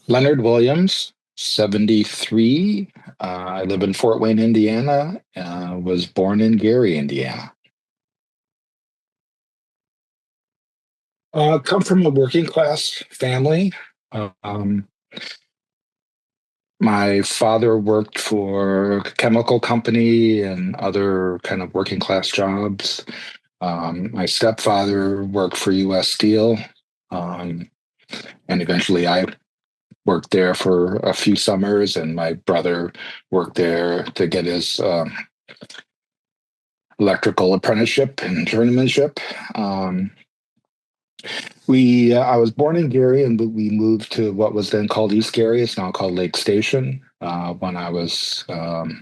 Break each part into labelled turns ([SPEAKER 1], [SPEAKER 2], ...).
[SPEAKER 1] Leonard Williams, 73. I live in Fort Wayne, Indiana. Was born in Gary, Indiana. Come from a working class family. Um, my father worked for a chemical company and other kind of working class jobs. My stepfather worked for U.S. Steel, um, and eventually I worked there for a few summers, and my brother worked there to get his electrical apprenticeship and journeymanship. Um, I was born in Gary, and we moved to what was then called East Gary. It's now called Lake Station. When I was about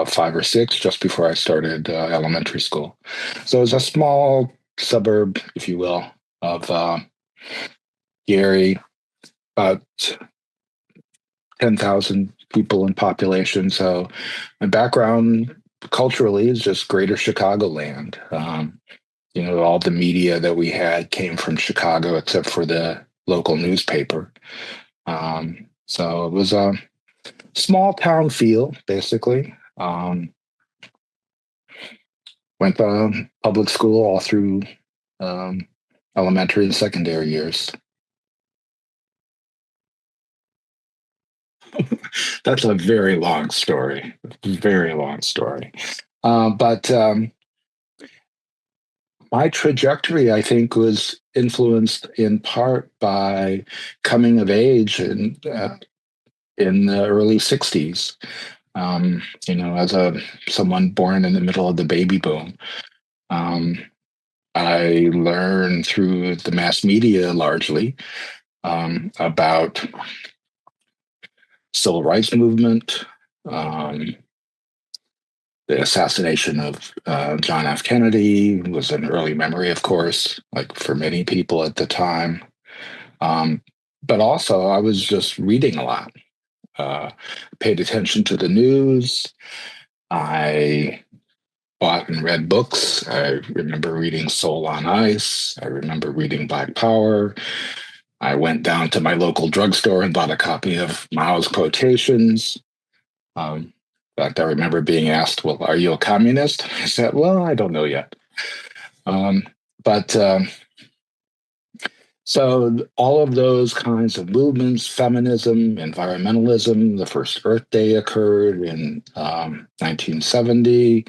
[SPEAKER 1] 5 or 6, just before I started elementary school. So it was a small suburb, if you will, of Gary, about 10,000 people in population. So my background culturally is just greater Chicagoland. All the media that we had came from Chicago, except for the local newspaper. So it was a small town feel, basically. Went to public school all through elementary and secondary years. That's a very long story, very long story. But my trajectory, I think, was influenced in part by coming of age in the early 60s. As someone born in the middle of the baby boom, I learned through the mass media largely about civil rights movement, the assassination of John F. Kennedy was an early memory, of course, like for many people at the time. But also, I was just reading a lot, paid attention to the news. I bought and read books. I remember reading Soul on Ice. I remember reading Black Power. I went down to my local drugstore and bought a copy of Mao's Quotations. In fact, I remember being asked, "Well, are you a communist?" I said, "Well, I don't know yet." But so all of those kinds of movements, feminism, environmentalism, the first Earth Day occurred in 1970.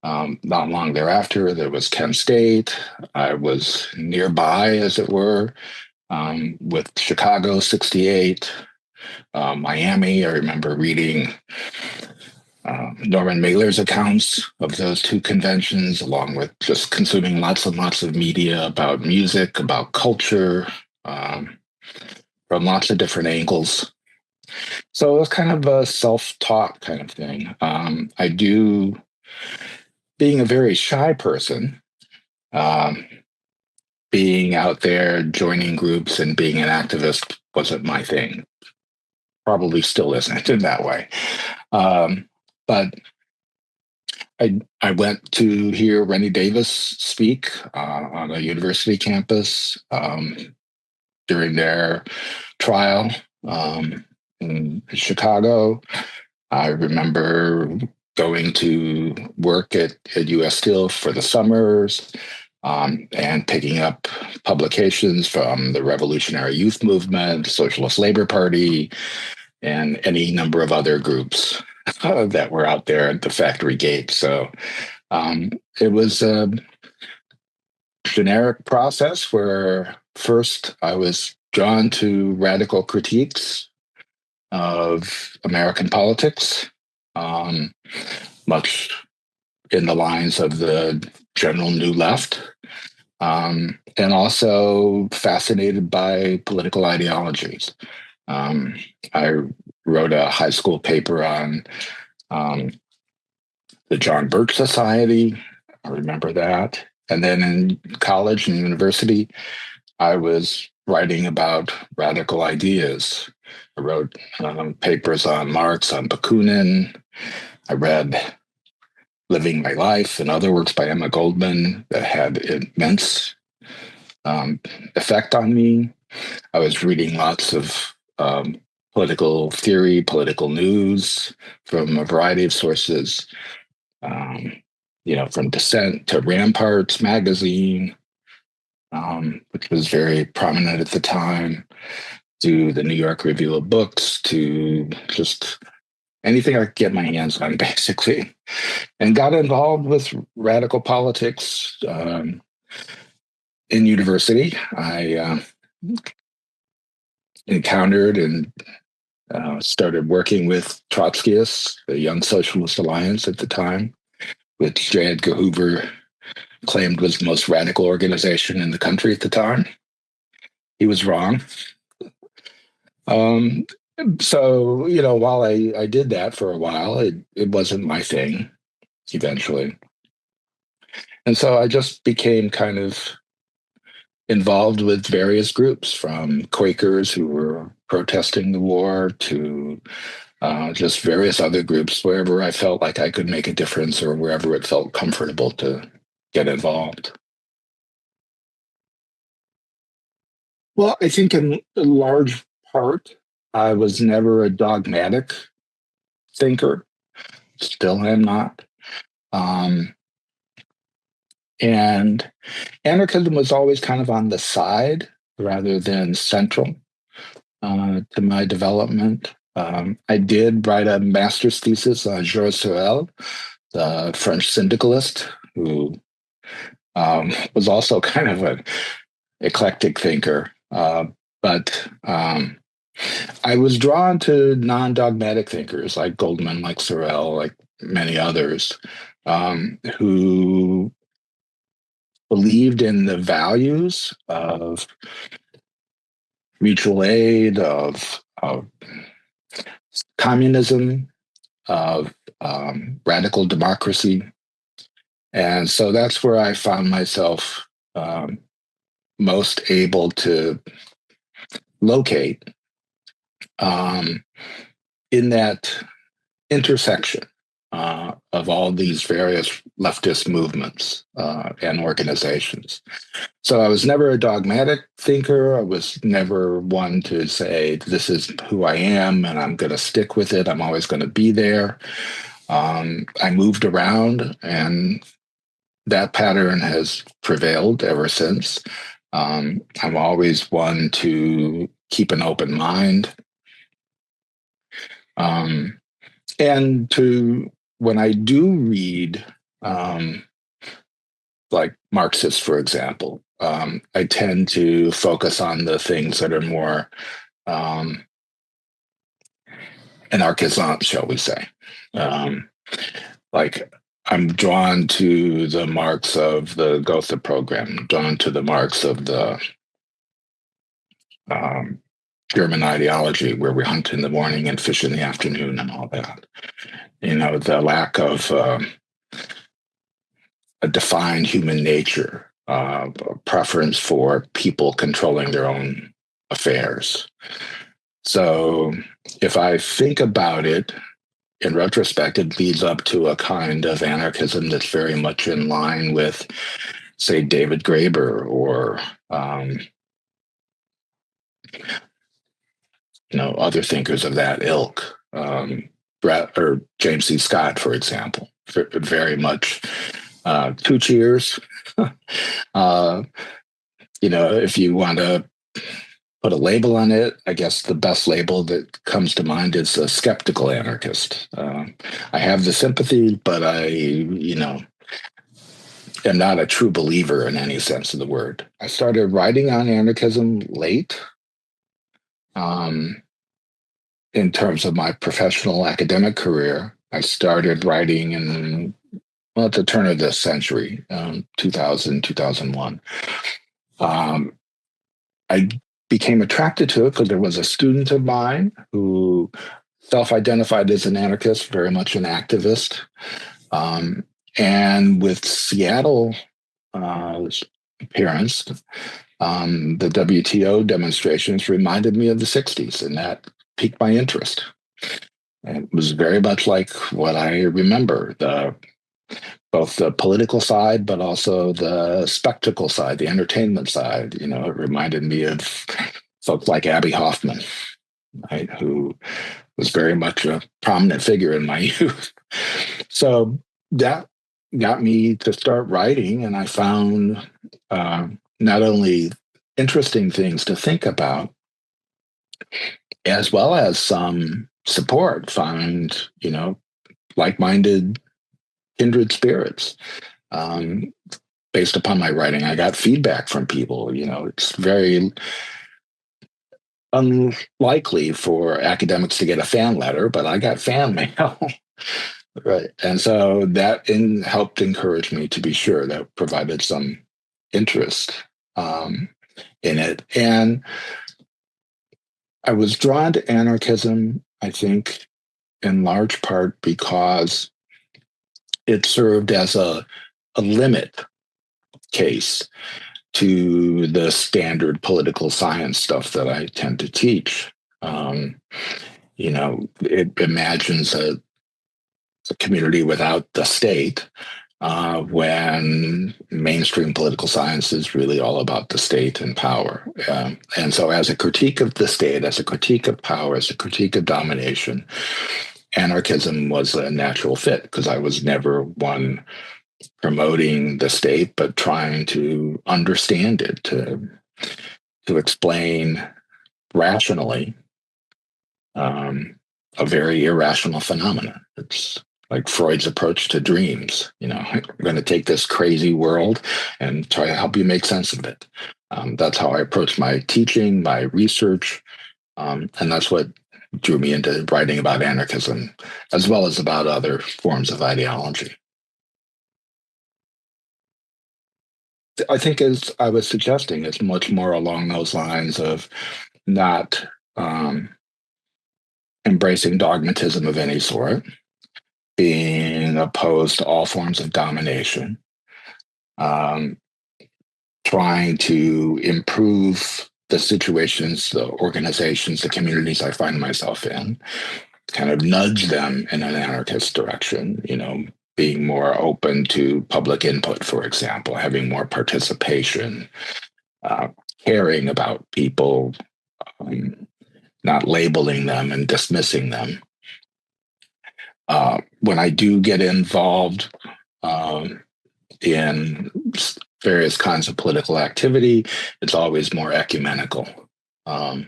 [SPEAKER 1] Not long thereafter, there was Kent State. I was nearby, as it were, with Chicago, 68. Miami, I remember reading Norman Mailer's accounts of those two conventions, along with just consuming lots and lots of media about music, about culture, from lots of different angles. So it was kind of a self-taught kind of thing. Being a very shy person, being out there joining groups and being an activist wasn't my thing. Probably still isn't in that way. But I went to hear Rennie Davis speak on a university campus during their trial in Chicago. I remember going to work at U.S. Steel for the summers and picking up publications from the Revolutionary Youth Movement, Socialist Labor Party, and any number of other groups that were out there at the factory gate. So it was a generic process where first I was drawn to radical critiques of American politics, much in the lines of the general New Left, and also fascinated by political ideologies. I wrote a high school paper on the John Birch Society. I remember that. And then in college and university, I was writing about radical ideas. I wrote papers on Marx, on Bakunin. I read Living My Life and other works by Emma Goldman that had immense effect on me. I was reading lots of political theory, political news from a variety of sources, um, from Dissent to Ramparts magazine, which was very prominent at the time, to the New York Review of Books, to just anything I could get my hands on, basically, and got involved with radical politics in university. I encountered and started working with Trotskyists, the Young Socialist Alliance at the time, which J. Edgar Hoover claimed was the most radical organization in the country at the time. He was wrong. So, while I did that for a while, it wasn't my thing eventually. And so I just became kind of involved with various groups, from Quakers who were protesting the war to just various other groups, wherever I felt like I could make a difference or wherever it felt comfortable to get involved. Well, I think in large part, I was never a dogmatic thinker, still am not. And anarchism was always kind of on the side rather than central to my development. I did write a master's thesis on Georges Sorel, the French syndicalist, who was also kind of an eclectic thinker. But I was drawn to non-dogmatic thinkers like Goldman, like Sorel, like many others, who believed in the values of mutual aid, of communism, of radical democracy. And so that's where I found myself most able to locate in that intersection of all these various leftist movements and organizations. So I was never a dogmatic thinker. I was never one to say, this is who I am and I'm going to stick with it. I'm always going to be there. I moved around, and that pattern has prevailed ever since. I'm always one to keep an open mind. And when I do read, like Marxists, for example, I tend to focus on the things that are more anarchist, shall we say. Like I'm drawn to the Marx of the Gotha program, drawn to the Marx of the German ideology, where we hunt in the morning and fish in the afternoon and all that. The lack of a defined human nature, a preference for people controlling their own affairs. So if I think about it, in retrospect, it leads up to a kind of anarchism that's very much in line with, say, David Graeber or other thinkers of that ilk, or James C. Scott, for example, very much 2 cheers. If you want to put a label on it, I guess the best label that comes to mind is a skeptical anarchist. I have the sympathy, but I, am not a true believer in any sense of the word. I started writing on anarchism late. In terms of my professional academic career, I started writing at the turn of this century, 2000, 2001. I became attracted to it because there was a student of mine who self-identified as an anarchist, very much an activist. And with Seattle appearance, the WTO demonstrations reminded me of the 60s, and that piqued my interest. And it was very much like what I remember, both the political side, but also the spectacle side, the entertainment side. It reminded me of folks like Abby Hoffman, right, who was very much a prominent figure in my youth. So that got me to start writing, and I found not only interesting things to think about, as well as some support, found, like-minded kindred spirits. Um, Based upon my writing, I got feedback from people. It's very unlikely for academics to get a fan letter, but I got fan mail. Right. And so that helped encourage me, to be sure, that provided some interest in it. And I was drawn to anarchism, I think, in large part because it served as a limit case to the standard political science stuff that I tend to teach. It imagines a community without the state, when mainstream political science is really all about the state and power. And so, as a critique of the state, as a critique of power, as a critique of domination, anarchism was a natural fit, because I was never one promoting the state, but trying to understand it, to explain rationally a very irrational phenomenon. It's like Freud's approach to dreams. I'm going to take this crazy world and try to help you make sense of it. That's how I approach my teaching, my research, and that's what drew me into writing about anarchism, as well as about other forms of ideology. I think, as I was suggesting, it's much more along those lines of not embracing dogmatism of any sort, being opposed to all forms of domination, trying to improve the situations, the organizations, the communities I find myself in, kind of nudge them in an anarchist direction, being more open to public input, for example, having more participation, caring about people, not labeling them and dismissing them. When I do get involved in various kinds of political activity, it's always more ecumenical. I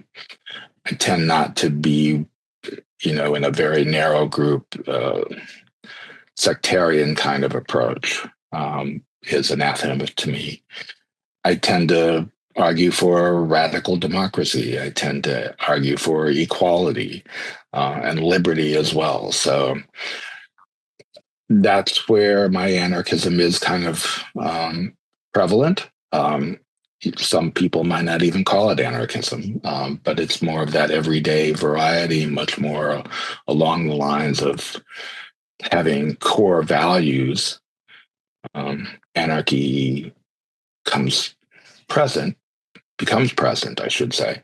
[SPEAKER 1] tend not to be, in a very narrow group, sectarian kind of approach is anathema to me. I tend to argue for radical democracy. I tend to argue for equality and liberty as well. So that's where my anarchism is kind of prevalent. Some people might not even call it anarchism, but it's more of that everyday variety, much more along the lines of having core values. Anarchy becomes present, I should say,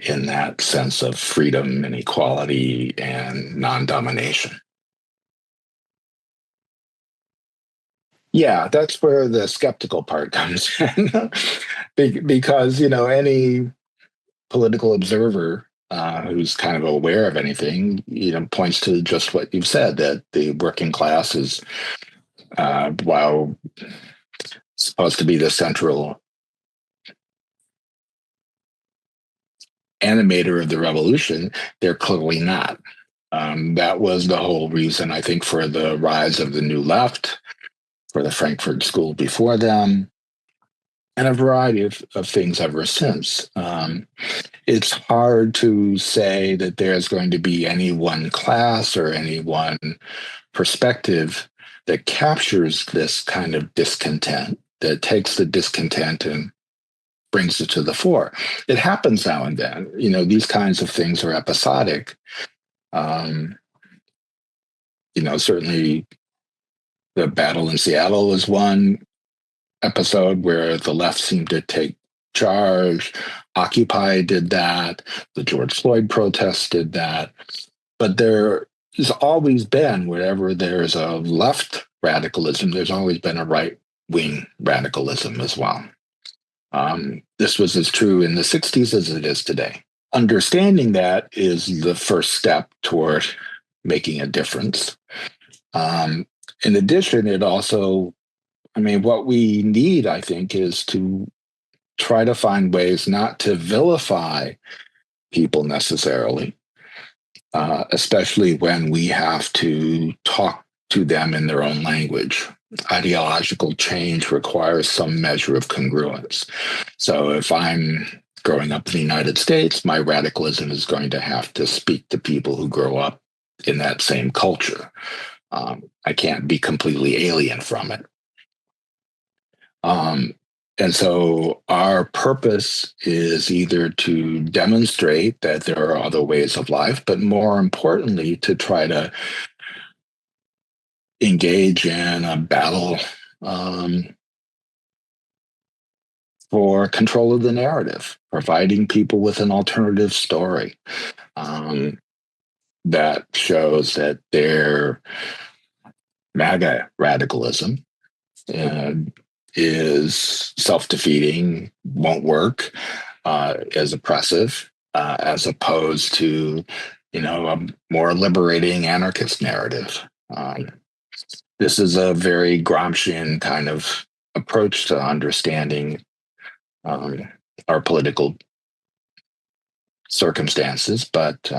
[SPEAKER 1] in that sense of freedom and equality and non-domination. Yeah, that's where the skeptical part comes in. Because, any political observer who's kind of aware of anything, points to just what you've said, that the working class is, while supposed to be the central animator of the revolution, they're clearly not. That was the whole reason, I think, for the rise of the New Left, for the Frankfurt School before them, and a variety of things ever since. It's hard to say that there's going to be any one class or any one perspective that captures this kind of discontent, that takes the discontent and brings it to the fore. It happens now and then. These kinds of things are episodic. Certainly the battle in Seattle was one episode where the left seemed to take charge. Occupy did that. The George Floyd protests did that. But there has always been, wherever there's a left radicalism, there's always been a right-wing radicalism as well. This was as true in the 60s as it is today. Understanding that is the first step toward making a difference. In addition, it also, what we need, I think, is to try to find ways not to vilify people necessarily, especially when we have to talk to them in their own language. Ideological change requires some measure of congruence. So if I'm growing up in the United States, my radicalism is going to have to speak to people who grow up in that same culture. I can't be completely alien from it. And so our purpose is either to demonstrate that there are other ways of life, but more importantly, to try to engage in a battle for control of the narrative, providing people with an alternative story that shows that their MAGA radicalism is self-defeating, won't work, is oppressive, as opposed to, a more liberating anarchist narrative. This is a very Gramscian kind of approach to understanding our political circumstances, but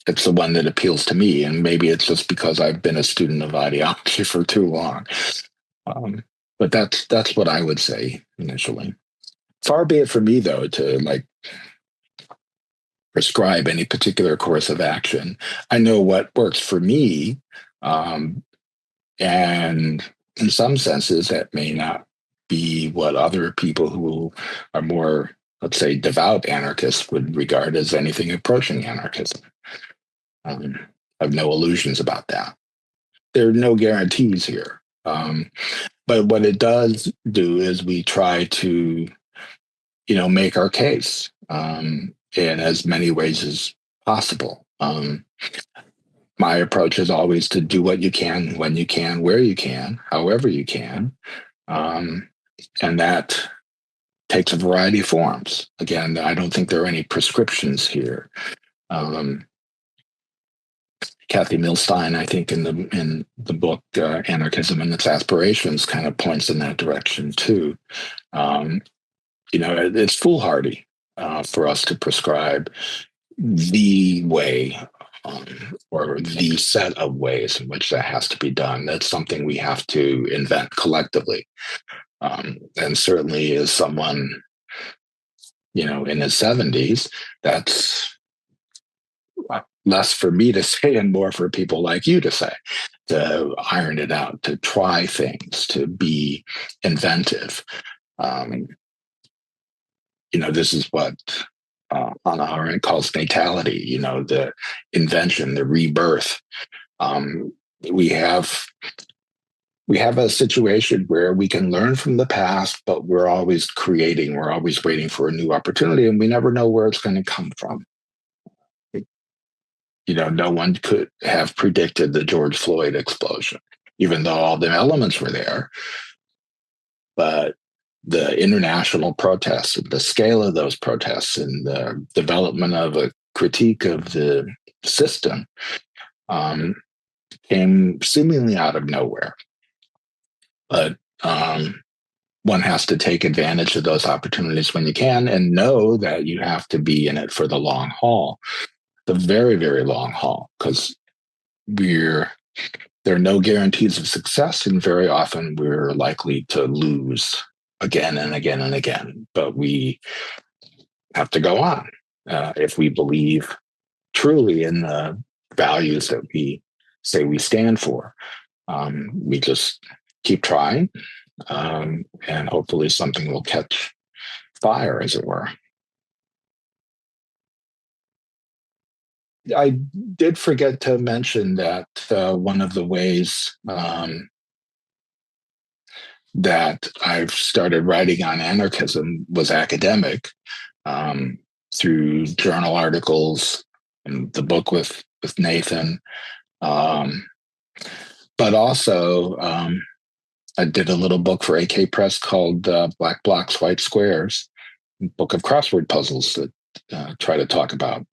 [SPEAKER 1] it's the one that appeals to me. And maybe it's just because I've been a student of ideology for too long. But that's what I would say initially. Far be it from me, though, to prescribe any particular course of action. I know what works for me, and in some senses, that may not be what other people who are more, let's say, devout anarchists would regard as anything approaching anarchism. I have no illusions about that. There are no guarantees here. But what it does do is we try to, make our case in as many ways as possible. My approach is always to do what you can, when you can, where you can, however you can. And that takes a variety of forms. Again, I don't think there are any prescriptions here. Kathy Milstein, I think, in the book Anarchism and Its Aspirations, kind of points in that direction too. It's foolhardy for us to prescribe the way or the set of ways in which that has to be done. That's something we have to invent collectively. And certainly as someone, in his 70s, that's less for me to say and more for people like you to say, to iron it out, to try things, to be inventive. This is what Hannah Arendt calls natality, the invention, the rebirth. We have a situation where we can learn from the past, but we're always creating, we're always waiting for a new opportunity, and we never know where it's going to come from. No one could have predicted the George Floyd explosion, even though all the elements were there. But the international protests, the scale of those protests, and the development of a critique of the system came seemingly out of nowhere. But one has to take advantage of those opportunities when you can, and know that you have to be in it for the long haul, the very, very long haul, because there are no guarantees of success, and very often we're likely to lose again and again and again. But we have to go on if we believe truly in the values that we say we stand for. We just keep trying, and hopefully something will catch fire, as it were. I did forget to mention that one of the ways that I've started writing on anarchism was academic, through journal articles and the book with Nathan. But also, I did a little book for AK Press called Black Blocks, White Squares, book of crossword puzzles that try to talk about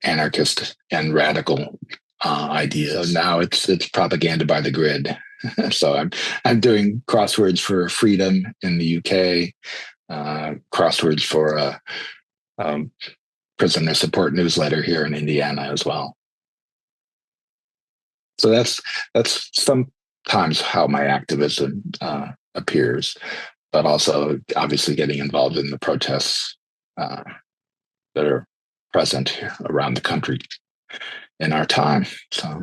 [SPEAKER 1] anarchist and radical ideas. Now it's propaganda by the grid. So I'm doing crosswords for freedom in the UK, crosswords for prisoner support newsletter here in Indiana as well. So that's sometimes how my activism appears, but also obviously getting involved in the protests that are present around the country in our time. So